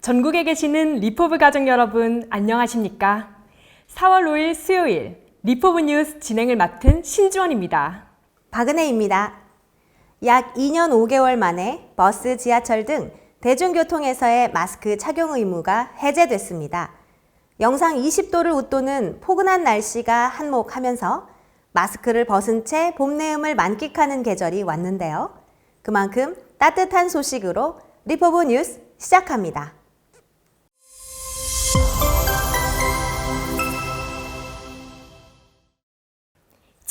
전국에 계시는 리포브 가족 여러분, 안녕하십니까? 4월 5일 수요일 리포브 뉴스 진행을 맡은 신주원입니다. 박은혜입니다. 약 2년 5개월 만에 버스, 지하철 등 대중교통에서의 마스크 착용 의무가 해제됐습니다. 영상 20도를 웃도는 포근한 날씨가 한몫하면서 마스크를 벗은 채 봄 내음을 만끽하는 계절이 왔는데요. 그만큼 따뜻한 소식으로 리포브 뉴스 시작합니다.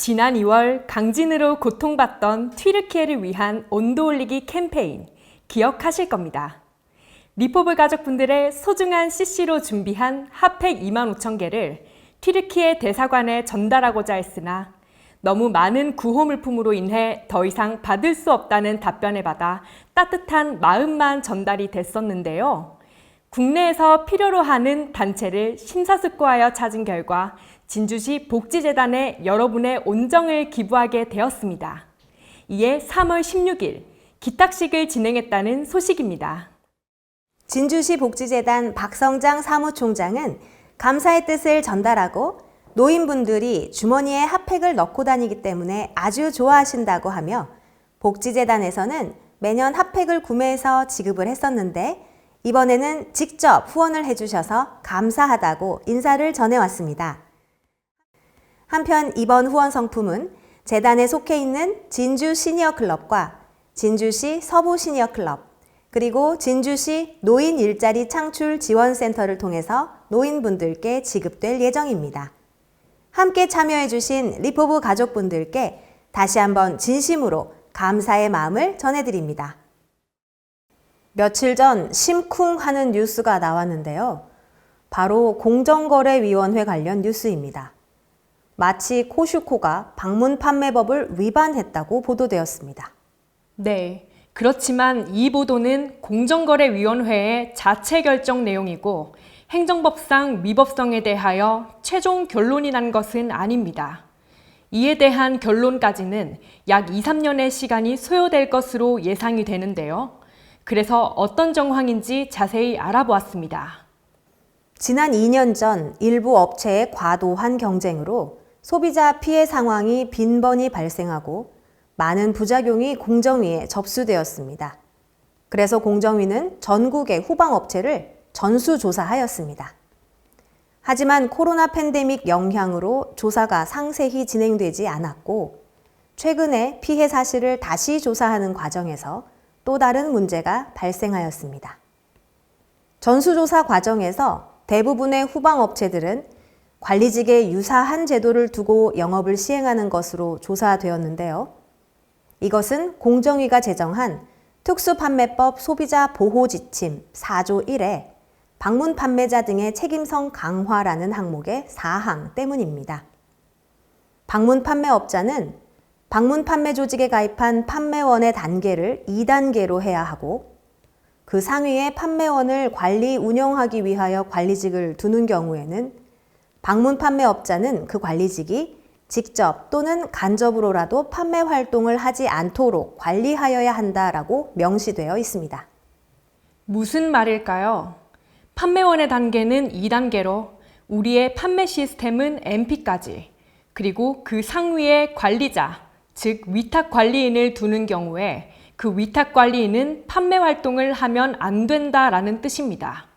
지난 2월 강진으로 고통받던 튀르키예를 위한 온도 올리기 캠페인 기억하실 겁니다. 리포브 가족분들의 소중한 CC로 준비한 핫팩 25,000개를 튀르키예 대사관에 전달하고자 했으나 너무 많은 구호 물품으로 인해 더 이상 받을 수 없다는 답변을 받아 따뜻한 마음만 전달이 됐었는데요. 국내에서 필요로 하는 단체를 심사숙고하여 찾은 결과 진주시 복지재단에 여러분의 온정을 기부하게 되었습니다. 이에 3월 16일 기탁식을 진행했다는 소식입니다. 진주시 복지재단 박성장 사무총장은 감사의 뜻을 전달하고 노인분들이 주머니에 핫팩을 넣고 다니기 때문에 아주 좋아하신다고 하며 복지재단에서는 매년 핫팩을 구매해서 지급을 했었는데 이번에는 직접 후원을 해주셔서 감사하다고 인사를 전해왔습니다. 한편 이번 후원 상품은 재단에 속해 있는 진주 시니어 클럽과 진주시 서부 시니어 클럽, 그리고 진주시 노인 일자리 창출 지원센터를 통해서 노인분들께 지급될 예정입니다. 함께 참여해주신 리포브 가족분들께 다시 한번 진심으로 감사의 마음을 전해드립니다. 며칠 전 심쿵하는 뉴스가 나왔는데요. 바로 공정거래위원회 관련 뉴스입니다. 마치 코슈코가 방문 판매법을 위반했다고 보도되었습니다. 네, 그렇지만 이 보도는 공정거래위원회의 자체 결정 내용이고 행정법상 위법성에 대하여 최종 결론이 난 것은 아닙니다. 이에 대한 결론까지는 약 2, 3년의 시간이 소요될 것으로 예상이 되는데요. 그래서 어떤 정황인지 자세히 알아보았습니다. 지난 2년 전 일부 업체의 과도한 경쟁으로 소비자 피해 상황이 빈번히 발생하고 많은 부작용이 공정위에 접수되었습니다. 그래서 공정위는 전국의 후방업체를 전수조사하였습니다. 하지만 코로나 팬데믹 영향으로 조사가 상세히 진행되지 않았고 최근에 피해 사실을 다시 조사하는 과정에서 또 다른 문제가 발생하였습니다. 전수조사 과정에서 대부분의 후방업체들은 관리직에 유사한 제도를 두고 영업을 시행하는 것으로 조사되었는데요. 이것은 공정위가 제정한 특수판매법 소비자 보호 지침 4조 1에 방문 판매자 등의 책임성 강화라는 항목의 사항 때문입니다. 방문 판매업자는 방문 판매 조직에 가입한 판매원의 단계를 2단계로 해야 하고 그 상위의 판매원을 관리 운영하기 위하여 관리직을 두는 경우에는 방문 판매업자는 그 관리직이 직접 또는 간접으로라도 판매 활동을 하지 않도록 관리하여야 한다라고 명시되어 있습니다. 무슨 말일까요? 판매원의 단계는 2단계로 우리의 판매 시스템은 MP까지, 그리고 그 상위의 관리자, 즉 위탁관리인을 두는 경우에 그 위탁관리인은 판매 활동을 하면 안 된다라는 뜻입니다.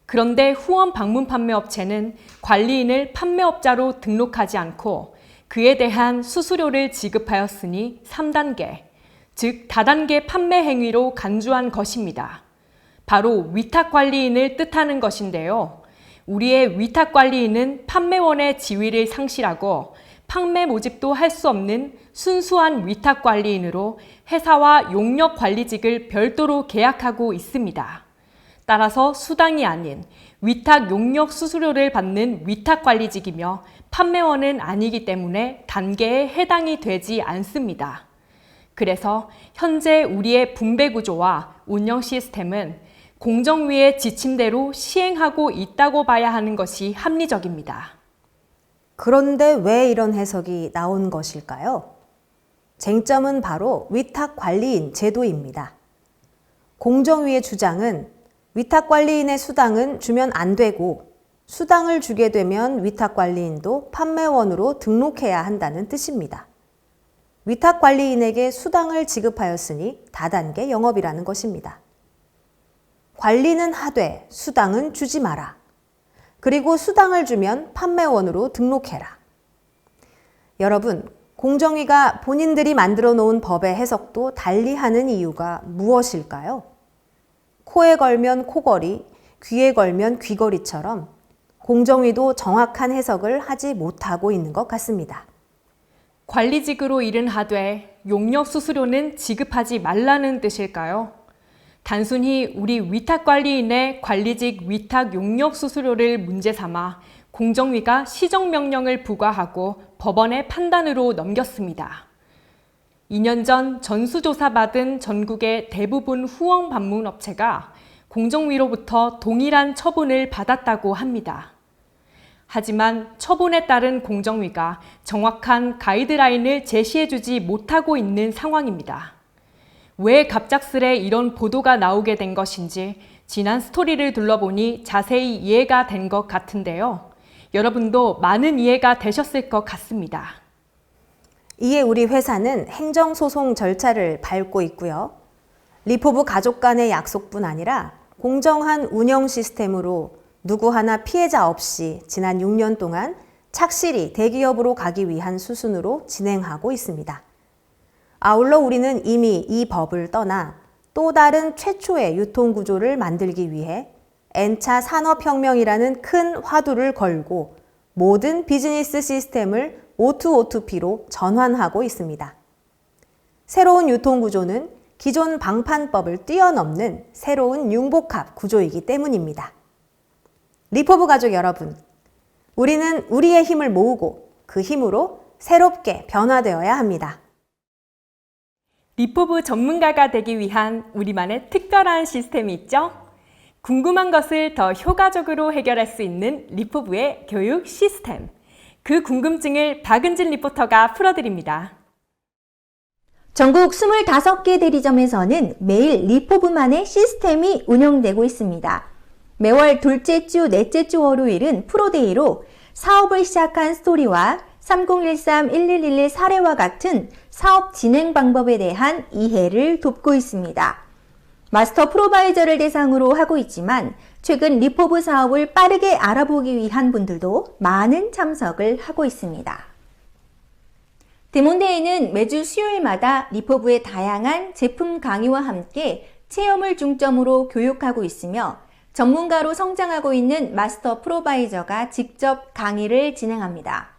그런데 후원 방문 판매업체는 관리인을 판매업자로 등록하지 않고 그에 대한 수수료를 지급하였으니 3단계, 즉 다단계 판매 행위로 간주한 것입니다. 바로 위탁관리인을 뜻하는 것인데요. 우리의 위탁관리인은 판매원의 지위를 상실하고 판매 모집도 할 수 없는 순수한 위탁관리인으로 회사와 용역관리직을 별도로 계약하고 있습니다. 따라서 수당이 아닌 위탁 용역 수수료를 받는 위탁관리직이며 판매원은 아니기 때문에 단계에 해당이 되지 않습니다. 그래서 현재 우리의 분배구조와 운영 시스템은 공정위의 지침대로 시행하고 있다고 봐야 하는 것이 합리적입니다. 그런데 왜 이런 해석이 나온 것일까요? 쟁점은 바로 위탁관리인 제도입니다. 공정위의 주장은 위탁관리인의 수당은 주면 안 되고 수당을 주게 되면 위탁관리인도 판매원으로 등록해야 한다는 뜻입니다. 위탁관리인에게 수당을 지급하였으니 다단계 영업이라는 것입니다. 관리는 하되 수당은 주지 마라. 그리고 수당을 주면 판매원으로 등록해라. 여러분, 공정위가 본인들이 만들어 놓은 법의 해석도 달리하는 이유가 무엇일까요? 코에 걸면 코걸이, 귀에 걸면 귀걸이처럼 공정위도 정확한 해석을 하지 못하고 있는 것 같습니다. 관리직으로 일은 하되 용역 수수료는 지급하지 말라는 뜻일까요? 단순히 우리 위탁관리인의 관리직 위탁 용역 수수료를 문제 삼아 공정위가 시정명령을 부과하고 법원의 판단으로 넘겼습니다. 2년 전 전수조사받은 전국의 대부분 후원 방문 업체가 공정위로부터 동일한 처분을 받았다고 합니다. 하지만 처분에 따른 공정위가 정확한 가이드라인을 제시해주지 못하고 있는 상황입니다. 왜 갑작스레 이런 보도가 나오게 된 것인지 지난 스토리를 둘러보니 자세히 이해가 된 것 같은데요. 여러분도 많은 이해가 되셨을 것 같습니다. 이에 우리 회사는 행정소송 절차를 밟고 있고요. 리포브 가족 간의 약속뿐 아니라 공정한 운영 시스템으로 누구 하나 피해자 없이 지난 6년 동안 착실히 대기업으로 가기 위한 수순으로 진행하고 있습니다. 아울러 우리는 이미 이 법을 떠나 또 다른 최초의 유통구조를 만들기 위해 N차 산업혁명이라는 큰 화두를 걸고 모든 비즈니스 시스템을 O2O2P로 전환하고 있습니다. 새로운 유통구조는 기존 방판법을 뛰어넘는 새로운 융복합 구조이기 때문입니다. 리포브 가족 여러분, 우리는 우리의 힘을 모으고 그 힘으로 새롭게 변화되어야 합니다. 리포브 전문가가 되기 위한 우리만의 특별한 시스템이 있죠? 궁금한 것을 더 효과적으로 해결할 수 있는 리포브의 교육 시스템. 그 궁금증을 박은진 리포터가 풀어드립니다. 전국 25개 대리점에서는 매일 리포브만의 시스템이 운영되고 있습니다. 매월 둘째 주, 넷째 주 월요일은 프로데이로 사업을 시작한 스토리와 3013-1111 사례와 같은 사업 진행 방법에 대한 이해를 돕고 있습니다. 마스터 프로바이저를 대상으로 하고 있지만 최근 리포브 사업을 빠르게 알아보기 위한 분들도 많은 참석을 하고 있습니다. 데몬데이는 매주 수요일마다 리포브의 다양한 제품 강의와 함께 체험을 중점으로 교육하고 있으며 전문가로 성장하고 있는 마스터 프로바이저가 직접 강의를 진행합니다.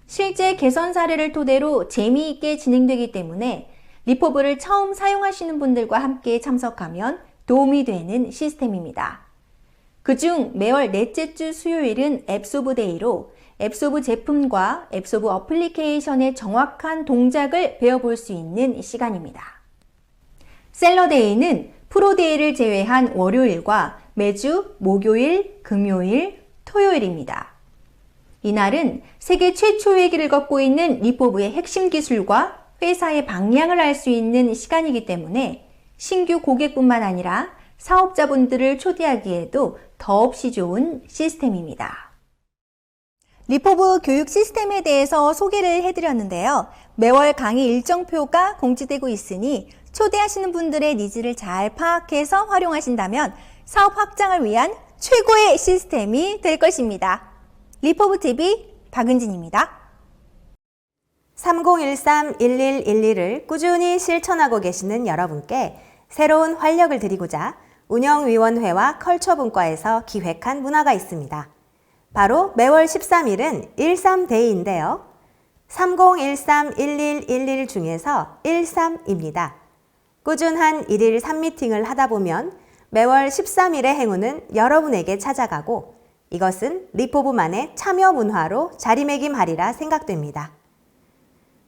실제 개선 사례를 토대로 재미있게 진행되기 때문에 리포브를 처음 사용하시는 분들과 함께 참석하면 도움이 되는 시스템입니다. 그중 매월 넷째 주 수요일은 앱소브 데이로 앱소브 제품과 앱소브 어플리케이션의 정확한 동작을 배워볼 수 있는 시간입니다. 셀러데이는 프로데이를 제외한 월요일과 매주 목요일, 금요일, 토요일입니다. 이날은 세계 최초의 길을 걷고 있는 리포브의 핵심 기술과 회사의 방향을 알 수 있는 시간이기 때문에 신규 고객뿐만 아니라 사업자분들을 초대하기에도 더없이 좋은 시스템입니다. 리포브 교육 시스템에 대해서 소개를 해드렸는데요. 매월 강의 일정표가 공지되고 있으니 초대하시는 분들의 니즈를 잘 파악해서 활용하신다면 사업 확장을 위한 최고의 시스템이 될 것입니다. 리포브TV 박은진입니다. 3013-1111을 꾸준히 실천하고 계시는 여러분께 새로운 활력을 드리고자 운영위원회와 컬처분과에서 기획한 문화가 있습니다. 바로 매월 13일은 13데이인데요. 3013-1111 중에서 13입니다. 꾸준한 1일 3미팅을 하다 보면 매월 13일의 행운은 여러분에게 찾아가고 이것은 리포브만의 참여 문화로 자리매김하리라 생각됩니다.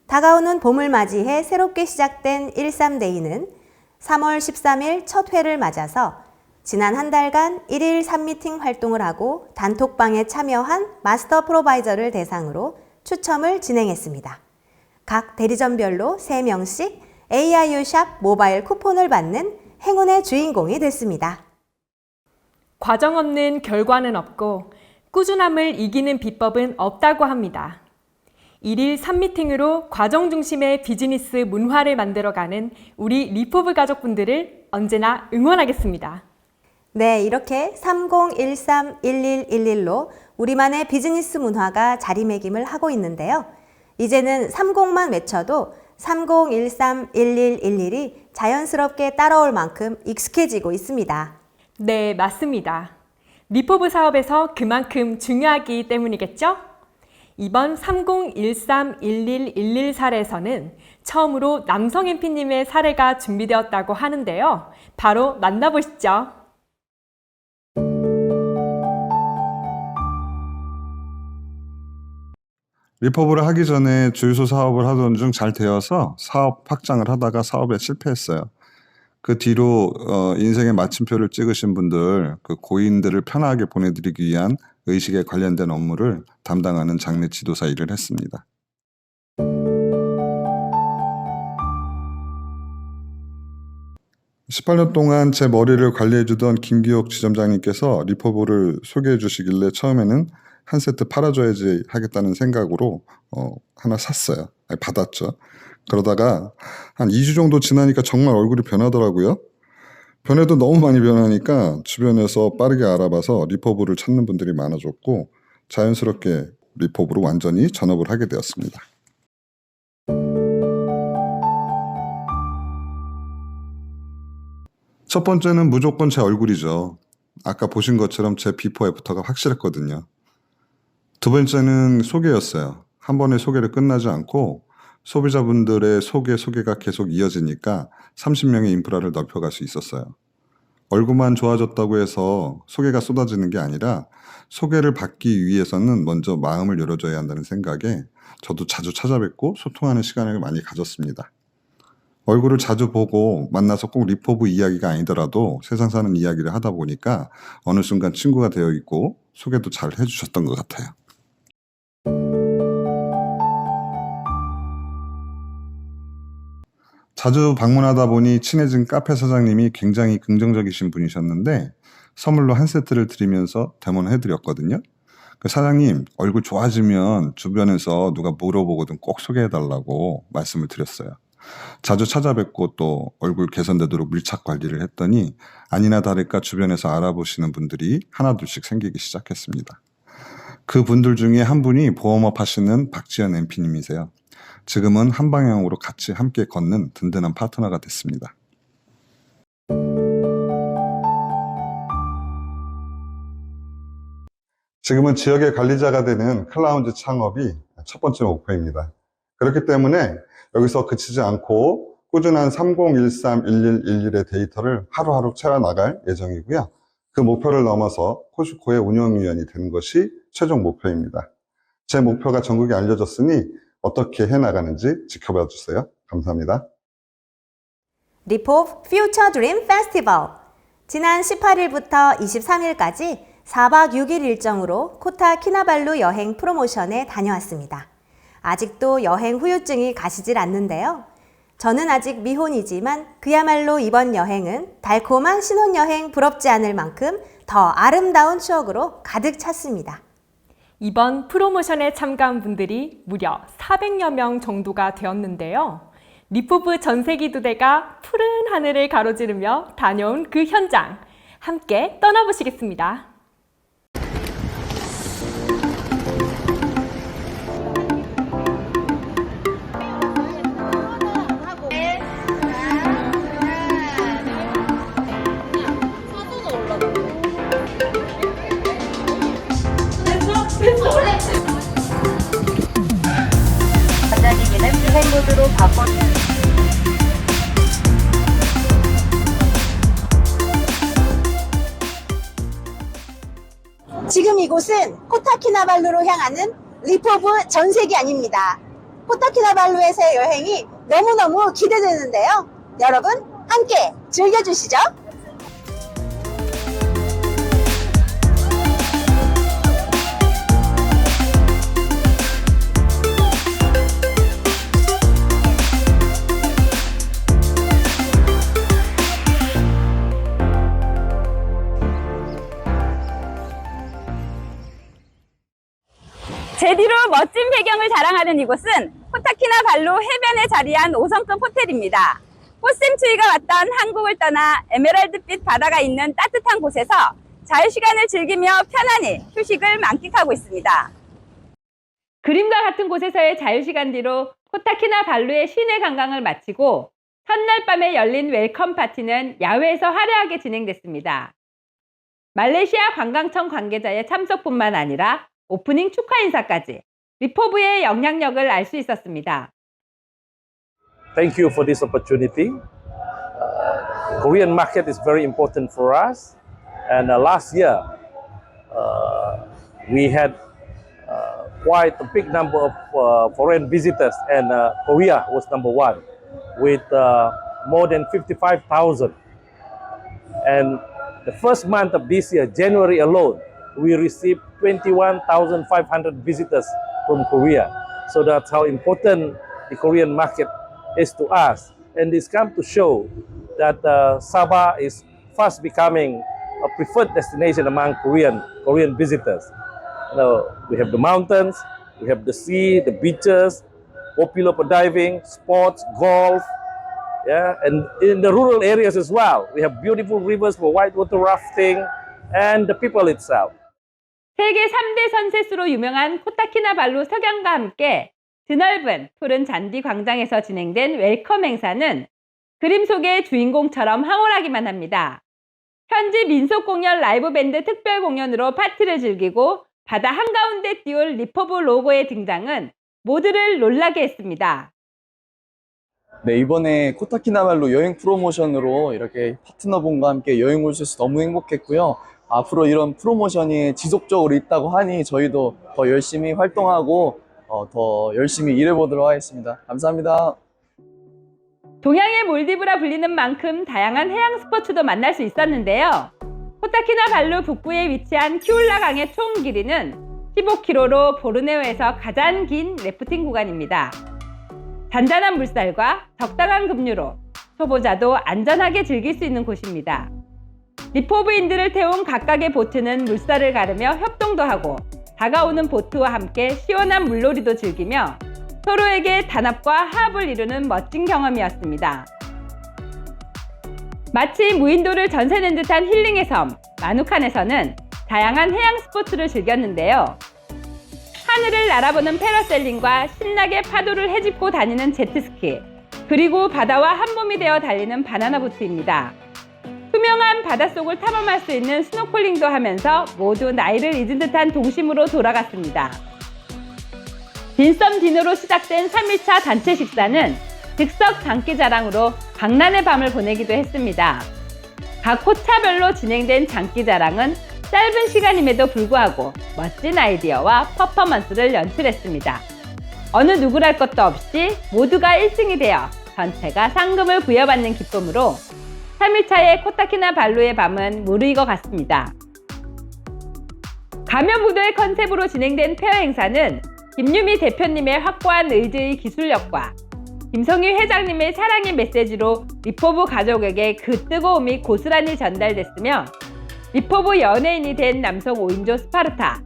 다가오는 봄을 맞이해 새롭게 시작된 13데이는 3월 13일 첫 회를 맞아서 지난 한 달간 1일 3미팅 활동을 하고 단톡방에 참여한 마스터 프로바이저를 대상으로 추첨을 진행했습니다. 각 대리점별로 3명씩 AIU 샵 모바일 쿠폰을 받는 행운의 주인공이 됐습니다. 과정 없는 결과는 없고 꾸준함을 이기는 비법은 없다고 합니다. 1일 3미팅으로 과정 중심의 비즈니스 문화를 만들어가는 우리 리포브 가족분들을 언제나 응원하겠습니다. 네, 이렇게 30131111로 우리만의 비즈니스 문화가 자리매김을 하고 있는데요. 이제는 30만 외쳐도 30131111이 자연스럽게 따라올 만큼 익숙해지고 있습니다. 네, 맞습니다. 리포브 사업에서 그만큼 중요하기 때문이겠죠? 이번 30131111 사례에서는 처음으로 남성 MP님의 사례가 준비되었다고 하는데요. 바로 만나보시죠. 리퍼브를 하기 전에 주유소 사업을 하던 중 잘 되어서 사업 확장을 하다가 사업에 실패했어요. 그 뒤로 인생의 마침표를 찍으신 분들, 그 고인들을 편하게 보내드리기 위한 의식에 관련된 업무를 담당하는 장례 지도사 일을 했습니다. (18년) 동안 제 머리를 관리해주던 김기옥 지점장님께서 리퍼브를 소개해 주시길래 처음에는 한 세트 팔아줘야지 하겠다는 생각으로 하나 샀어요. 아니, 받았죠. 그러다가 한 2주 정도 지나니까 정말 얼굴이 변하더라고요. 변해도 너무 많이 변하니까 주변에서 빠르게 알아봐서 리퍼브를 찾는 분들이 많아졌고 자연스럽게 리퍼브로 완전히 전업을 하게 되었습니다. 첫 번째는 무조건 제 얼굴이죠. 아까 보신 것처럼 제 비포 애프터가 확실했거든요. 두 번째는 소개였어요. 한 번에 소개를 끝나지 않고 소비자분들의 소개가 계속 이어지니까 30명의 인프라를 넓혀갈 수 있었어요. 얼굴만 좋아졌다고 해서 소개가 쏟아지는 게 아니라 소개를 받기 위해서는 먼저 마음을 열어줘야 한다는 생각에 저도 자주 찾아뵙고 소통하는 시간을 많이 가졌습니다. 얼굴을 자주 보고 만나서 꼭 리포브 이야기가 아니더라도 세상 사는 이야기를 하다 보니까 어느 순간 친구가 되어 있고 소개도 잘 해주셨던 것 같아요. 자주 방문하다 보니 친해진 카페 사장님이 굉장히 긍정적이신 분이셨는데 선물로 한 세트를 드리면서 대모해드렸거든요. 그 사장님 얼굴 좋아지면 주변에서 누가 물어보거든 꼭 소개해달라고 말씀을 드렸어요. 자주 찾아뵙고 또 얼굴 개선되도록 밀착 관리를 했더니 아니나 다를까 주변에서 알아보시는 분들이 하나둘씩 생기기 시작했습니다. 그 분들 중에 한 분이 보험업 하시는 박지연 MP님이세요. 지금은 한 방향으로 같이 함께 걷는 든든한 파트너가 됐습니다. 지금은 지역의 관리자가 되는 클라운지 창업이 첫 번째 목표입니다. 그렇기 때문에 여기서 그치지 않고 꾸준한 30131111의 데이터를 하루하루 채워나갈 예정이고요. 그 목표를 넘어서 코슈코의 운영위원이 되는 것이 최종 목표입니다. 제 목표가 전국에 알려졌으니 어떻게 해나가는지 지켜봐 주세요. 감사합니다. 리포브 퓨처 드림 페스티벌 지난 18일부터 23일까지 4박 6일 일정으로 코타키나발루 여행 프로모션에 다녀왔습니다. 아직도 여행 후유증이 가시질 않는데요. 저는 아직 미혼이지만 그야말로 이번 여행은 달콤한 신혼여행 부럽지 않을 만큼 더 아름다운 추억으로 가득 찼습니다. 이번 프로모션에 참가한 분들이 무려 400여 명 정도가 되었는데요. 리포브 전세기 2대가 푸른 하늘을 가로지르며 다녀온 그 현장, 함께 떠나보시겠습니다. 반장님은 비행 모드로 바꿔. 지금 이곳은 코타키나발루로 향하는 리포브 전세기 아닙니다. 코타키나발루에서의 여행이 너무너무 기대되는데요. 여러분 함께 즐겨주시죠. 안내하는 이곳은 코타키나발루 해변에 자리한 5성급 호텔입니다. 꽃샘추위가 왔던 한국을 떠나 에메랄드빛 바다가 있는 따뜻한 곳에서 자유시간을 즐기며 편안히 휴식을 만끽하고 있습니다. 그림과 같은 곳에서의 자유시간 뒤로 코타키나발루의 시내 관광을 마치고 첫날 밤에 열린 웰컴 파티는 야외에서 화려하게 진행됐습니다. 말레이시아 관광청 관계자의 참석뿐만 아니라 오프닝 축하 인사까지 리포브의 영향력을 알 수 있었습니다. Thank you for this opportunity. Korean market is very important for us. And last year, we had quite a big number of foreign visitors, and Korea was number one with more than 55,000. And the first month of this year, January alone, we received 21,500 visitors from Korea. So that's how important the Korean market is to us. And this comes to show that Sabah is fast becoming a preferred destination among Korean visitors. We have the mountains, we have the sea, the beaches, popular for diving, sports, golf, yeah, and in the rural areas as well. We have beautiful rivers for whitewater rafting and the people itself. 세계 3대 선셋으로 유명한 코타키나발루 석양과 함께 드넓은 푸른 잔디 광장에서 진행된 웰컴 행사는 그림 속의 주인공처럼 황홀하기만 합니다. 현지 민속 공연 라이브 밴드 특별 공연으로 파티를 즐기고 바다 한가운데 띄울 리포브 로고의 등장은 모두를 놀라게 했습니다. 네, 이번에 코타키나발루 여행 프로모션으로 이렇게 파트너분과 함께 여행 오셔서 너무 행복했고요. 앞으로 이런 프로모션이 지속적으로 있다고 하니 저희도 더 열심히 활동하고 더 열심히 일해보도록 하겠습니다. 감사합니다. 동양의 몰디브라 불리는 만큼 다양한 해양 스포츠도 만날 수 있었는데요. 코타키나발루 북부에 위치한 키울라 강의 총 길이는 15km로 보르네오에서 가장 긴 래프팅 구간입니다. 잔잔한 물살과 적당한 급류로 초보자도 안전하게 즐길 수 있는 곳입니다. 리포브인들을 태운 각각의 보트는 물살을 가르며 협동도 하고 다가오는 보트와 함께 시원한 물놀이도 즐기며 서로에게 단합과 화합을 이루는 멋진 경험이었습니다. 마치 무인도를 전세낸 듯한 힐링의 섬 마누칸에서는 다양한 해양 스포츠를 즐겼는데요. 하늘을 날아보는 패러셀링과 신나게 파도를 헤집고 다니는 제트스키, 그리고 바다와 한몸이 되어 달리는 바나나 보트입니다. 투명한 바닷속을 탐험할 수 있는 스노클링도 하면서 모두 나이를 잊은 듯한 동심으로 돌아갔습니다. 딘섬 디너로 시작된 3일차 단체 식사는 즉석 장기자랑으로 광란의 밤을 보내기도 했습니다. 각 호차별로 진행된 장기자랑은 짧은 시간임에도 불구하고 멋진 아이디어와 퍼포먼스를 연출했습니다. 어느 누구랄 것도 없이 모두가 1등이 되어 전체가 상금을 부여받는 기쁨으로 3일차의 코타키나발루의 밤은 무르익어 갔습니다. 가면무도의 컨셉으로 진행된 페어 행사는 김유미 대표님의 확고한 의지의 기술력과 김성희 회장님의 사랑의 메시지로 리포브 가족에게 그 뜨거움이 고스란히 전달됐으며 리포브 연예인이 된 남성 5인조 스파르타,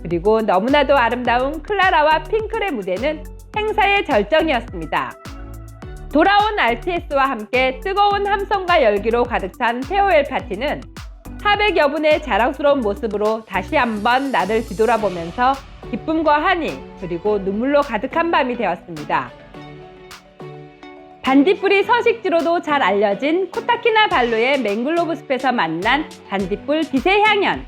그리고 너무나도 아름다운 클라라와 핑클의 무대는 행사의 절정이었습니다. 돌아온 RTS와 함께 뜨거운 함성과 열기로 가득 찬 페어웰 파티는 400여 분의 자랑스러운 모습으로 다시 한번 나를 뒤돌아보면서 기쁨과 한이, 그리고 눈물로 가득한 밤이 되었습니다. 반딧불이 서식지로도 잘 알려진 코타키나발루의 맹글로브 숲에서 만난 반딧불 빛의 향연.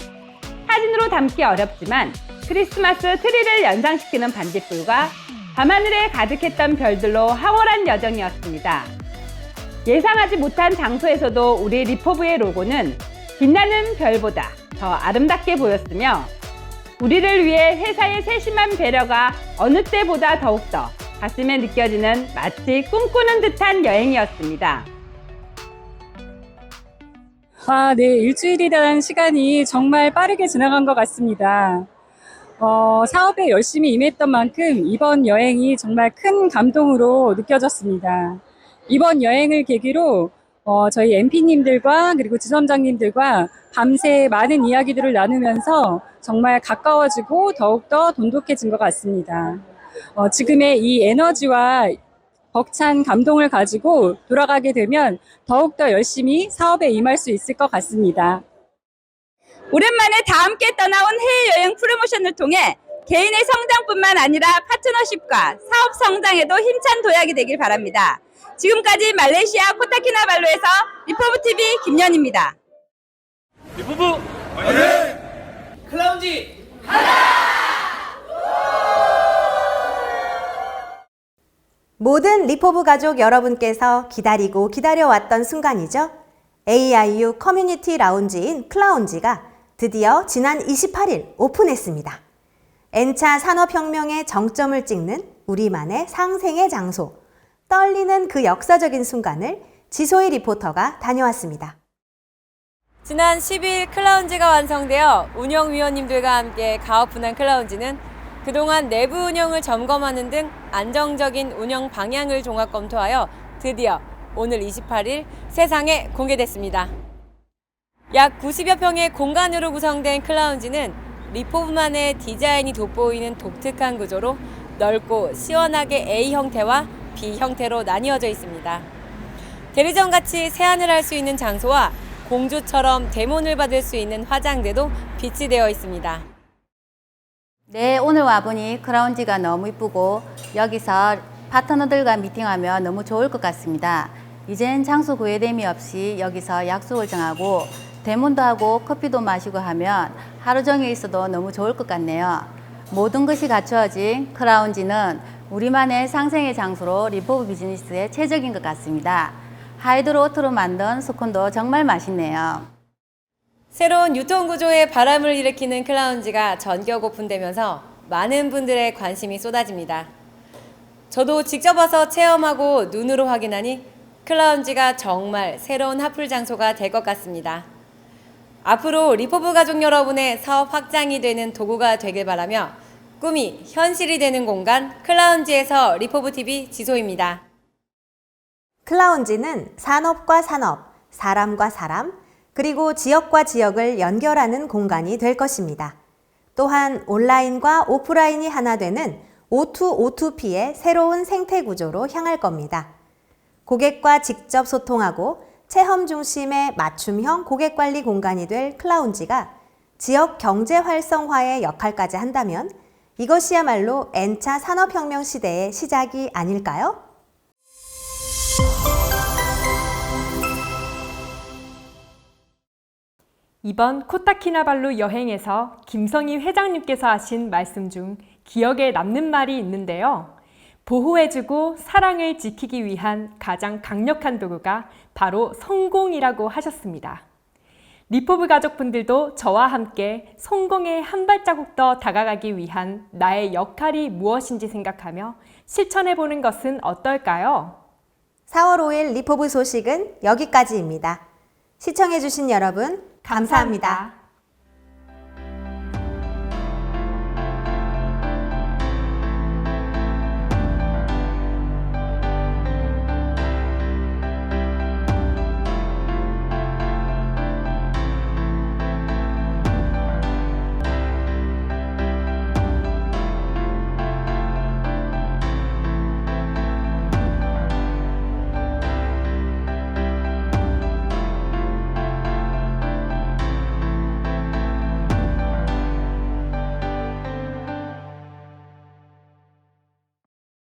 사진으로 담기 어렵지만 크리스마스 트리를 연상시키는 반딧불과 밤하늘에 가득했던 별들로 황홀한 여정이었습니다. 예상하지 못한 장소에서도 우리 리포브의 로고는 빛나는 별보다 더 아름답게 보였으며 우리를 위해 회사의 세심한 배려가 어느 때보다 더욱더 가슴에 느껴지는 마치 꿈꾸는 듯한 여행이었습니다. 네, 일주일이라는 시간이 정말 빠르게 지나간 것 같습니다. 사업에 열심히 임했던 만큼 이번 여행이 정말 큰 감동으로 느껴졌습니다. 이번 여행을 계기로 저희 MP님들과 그리고 지점장님들과 밤새 많은 이야기들을 나누면서 정말 가까워지고 더욱더 돈독해진 것 같습니다. 지금의 이 에너지와 벅찬 감동을 가지고 돌아가게 되면 더욱더 열심히 사업에 임할 수 있을 것 같습니다. 오랜만에 다 함께 떠나온 해외여행 프로모션을 통해 개인의 성장뿐만 아니라 파트너십과 사업 성장에도 힘찬 도약이 되길 바랍니다. 지금까지 말레이시아 코타키나발루에서 리포브TV 김연입니다. 리포브 클라운지 모든 리포브 가족 여러분께서 기다리고 기다려왔던 순간이죠. AIU 커뮤니티 라운지인 클라운지가 드디어 지난 28일 오픈했습니다. N차 산업혁명의 정점을 찍는 우리만의 상생의 장소, 떨리는 그 역사적인 순간을 지소희 리포터가 다녀왔습니다. 지난 10일 클라운지가 완성되어 운영위원님들과 함께 가오픈한 클라운지는 그동안 내부 운영을 점검하는 등 안정적인 운영 방향을 종합 검토하여 드디어 오늘 28일 세상에 공개됐습니다. 약 90여 평의 공간으로 구성된 클라운지는 리포브만의 디자인이 돋보이는 독특한 구조로 넓고 시원하게 A 형태와 B 형태로 나뉘어져 있습니다. 대리점같이 세안을 할 수 있는 장소와 공주처럼 대문을 받을 수 있는 화장대도 비치되어 있습니다. 네, 오늘 와보니 클라운지가 너무 이쁘고 여기서 파트너들과 미팅하면 너무 좋을 것 같습니다. 이젠 장소 구애됨이 없이 여기서 약속을 정하고 대문도 하고 커피도 마시고 하면 하루 종일 있어도 너무 좋을 것 같네요. 모든 것이 갖추어진 클라운지는 우리만의 상생의 장소로 리포브 비즈니스에 최적인 것 같습니다. 하이드로오트로 만든 스콘도 정말 맛있네요. 새로운 유통구조에 바람을 일으키는 클라운지가 전격 오픈되면서 많은 분들의 관심이 쏟아집니다. 저도 직접 와서 체험하고 눈으로 확인하니 클라운지가 정말 새로운 핫플 장소가 될 것 같습니다. 앞으로 리포브 가족 여러분의 사업 확장이 되는 도구가 되길 바라며 꿈이 현실이 되는 공간 클라운지에서 리포브TV 지소입니다. 클라운지는 산업과 산업, 사람과 사람, 그리고 지역과 지역을 연결하는 공간이 될 것입니다. 또한 온라인과 오프라인이 하나 되는 O2O2P의 새로운 생태 구조로 향할 겁니다. 고객과 직접 소통하고 체험 중심의 맞춤형 고객 관리 공간이 될 클라운지가 지역 경제 활성화의 역할까지 한다면 이것이야말로 N차 산업혁명 시대의 시작이 아닐까요? 이번 코타키나발루 여행에서 김성희 회장님께서 하신 말씀 중 기억에 남는 말이 있는데요. 보호해주고 사랑을 지키기 위한 가장 강력한 도구가 바로 성공이라고 하셨습니다. 리포브 가족분들도 저와 함께 성공에 한 발자국 더 다가가기 위한 나의 역할이 무엇인지 생각하며 실천해보는 것은 어떨까요? 4월 5일 리포브 소식은 여기까지입니다. 시청해주신 여러분 감사합니다.